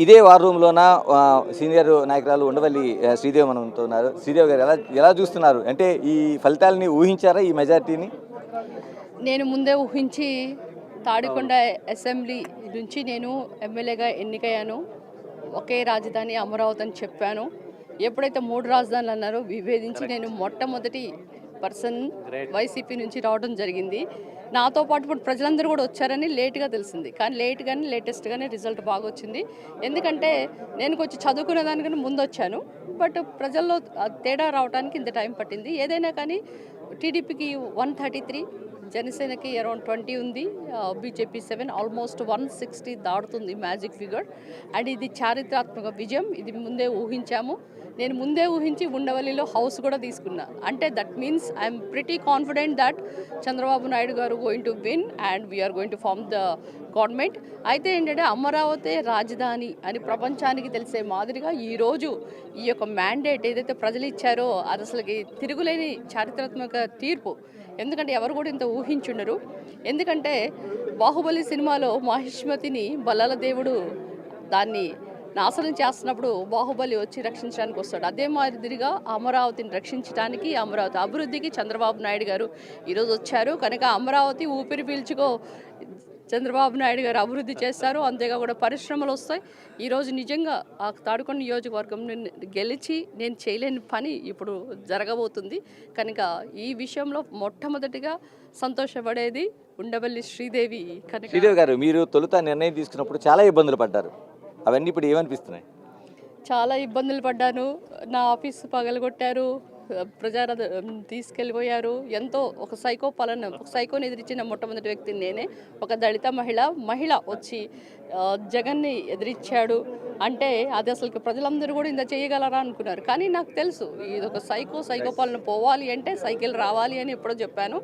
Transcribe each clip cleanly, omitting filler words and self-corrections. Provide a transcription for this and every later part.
ఇదే war రూమ్లోన senior నాయకురాలు ఉండవల్లి శ్రీదేవి మనతో ఉన్నారు. శ్రీదేవి గారు ఎలా చూస్తున్నారు? అంటే ఈ ఫలితాలని ఊహించారా ఈ మెజార్టీని? నేను ముందే ఊహించి తాడికొండ అసెంబ్లీ నుంచి నేను ఎమ్మెల్యేగా ఎన్నికయ్యాను. ఒకే రాజధాని అమరావతి అని చెప్పాను. ఎప్పుడైతే 3 రాజధానులు అన్నారో విభేదించి నేను మొట్టమొదటి పర్సన్ వైసీపీ నుంచి రావడం జరిగింది. నాతో పాటు ఇప్పుడు ప్రజలందరూ కూడా వచ్చారని లేట్గా తెలిసింది. కానీ లేటెస్ట్గానే రిజల్ట్ బాగా వచ్చింది. ఎందుకంటే నేను కొంచెం చదువుకునే దానికన్నా ముందు వచ్చాను. బట్ ప్రజల్లో తేడా రావడానికి ఇంత టైం పట్టింది. ఏదైనా కానీ టీడీపీకి 133, జనసేనకి అరౌండ్ 20 ఉంది, బీజేపీ 7, ఆల్మోస్ట్ 160 దాడుతుంది మ్యాజిక్ ఫిగర్. అండ్ ఇది చారిత్రాత్మక విజయం. ఇది ముందే ఊహించాము. నేను ముందే ఊహించి ఉండవల్లిలో హౌస్ కూడా తీసుకున్నా. అంటే that means I'm pretty confident that Chandrababu Naidu garu going to win and we're going to form the government. అయితే ఏంటంటే అమరావతి రాజధాని అని ప్రపంచానికి తెలిసే మాదిరిగా ఈరోజు ఈ యొక్క మ్యాండేట్ ఏదైతే ప్రజలు ఇచ్చారో అది అసలుకి తిరుగులేని చారిత్రాత్మక తీర్పు. ఎందుకంటే ఎవరు కూడా ఇంత ఊహించుండరు. ఎందుకంటే బాహుబలి సినిమాలో మహిష్మతిని బల్లల దేవుడు దాన్ని నాశనం చేస్తున్నప్పుడు బాహుబలి వచ్చి రక్షించడానికి వస్తాడు. అదే మాదిరిగా అమరావతిని రక్షించడానికి, అమరావతి అభివృద్ధికి చంద్రబాబు నాయుడు గారు ఈరోజు వచ్చారు. కనుక అమరావతి ఊపిరి పీల్చుకో చంద్రబాబు నాయుడు గారు అభివృద్ధి చేస్తారు. అంతేకాకుండా పరిశ్రమలు వస్తాయి. ఈరోజు నిజంగా ఆ తాడికొండ నియోజకవర్గం గెలిచి నేను చేయలేని పని ఇప్పుడు జరగబోతుంది. కనుక ఈ విషయంలో మొట్టమొదటిగా సంతోషపడేది ఉండవల్లి శ్రీదేవి. కనుక శ్రీదేవి గారు, మీరు తొలుత నిర్ణయం తీసుకున్నప్పుడు చాలా ఇబ్బందులు పడ్డారు. అవన్నీ ఇప్పుడు ఏమనిపిస్తున్నాయి? చాలా ఇబ్బందులు పడ్డాను. నా ఆఫీస్ పగలగొట్టారు, ప్రజారథ తీసుకెళ్ళిపోయారు. ఎంతో ఒక సైకోని ఎదిరించిన మొట్టమొదటి వ్యక్తిని నేనే. ఒక దళిత మహిళ వచ్చి జగన్ని ఎదిరించాడు. అంటే అది అసలు ప్రజలందరూ కూడా ఇంత చేయగలరా అనుకున్నారు. కానీ నాకు తెలుసు ఇది ఒక సైకో పాలన పోవాలి అంటే సైకిల్ రావాలి అని ఎప్పుడో చెప్పాను.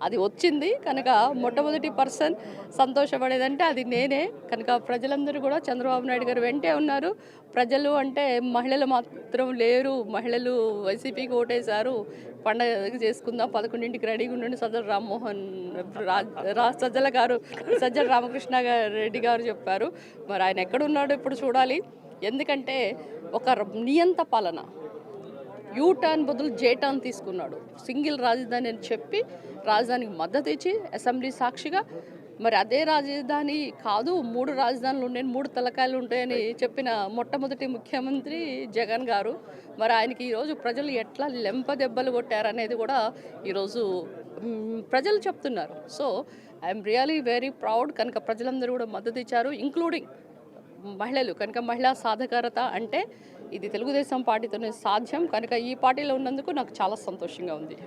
అది వచ్చింది. కనుక మొట్టమొదటి పర్సన్ సంతోషపడేదంటే అది నేనే. కనుక ప్రజలందరూ కూడా చంద్రబాబు నాయుడు గారు వెంటే ఉన్నారు. ప్రజలు అంటే మహిళలు మాత్రం లేరు. మహిళలు వైసీపీకి ఓటేశారు. పండగ చేసుకుందాం, 11ంటికి రెడీగా ఉండండి సజ్జల రామకృష్ణ రెడ్డి గారు చెప్పారు. మరి ఆయన ఎక్కడున్నాడో ఇప్పుడు చూడాలి. ఎందుకంటే ఒక నియంత పాలన, యూటర్న్ బదులు జేటర్న్ తీసుకున్నాడు. సింగిల్ రాజధాని అని చెప్పి రాజధానికి మద్దతు ఇచ్చి అసెంబ్లీ సాక్షిగా మరి అదే రాజధాని కాదు 3 రాజధానులు ఉన్నాయి, 3 తలకాయలు ఉంటాయని చెప్పిన మొట్టమొదటి ముఖ్యమంత్రి జగన్ గారు. మరి ఆయనకి ఈరోజు ప్రజలు ఎట్లా లెంపదెబ్బలు కొట్టారనేది కూడా ఈరోజు ప్రజలు చెప్తున్నారు. So I'm really very proud. కనుక ప్రజలందరూ కూడా మద్దతు ఇచ్చారు, ఇంక్లూడింగ్ మహిళలు. కనుక మహిళా సాధికారత అంటే ఇది తెలుగుదేశం పార్టీతోనే సాధ్యం. కనుక ఈ పార్టీలో ఉన్నందుకు నాకు చాలా సంతోషంగా ఉంది.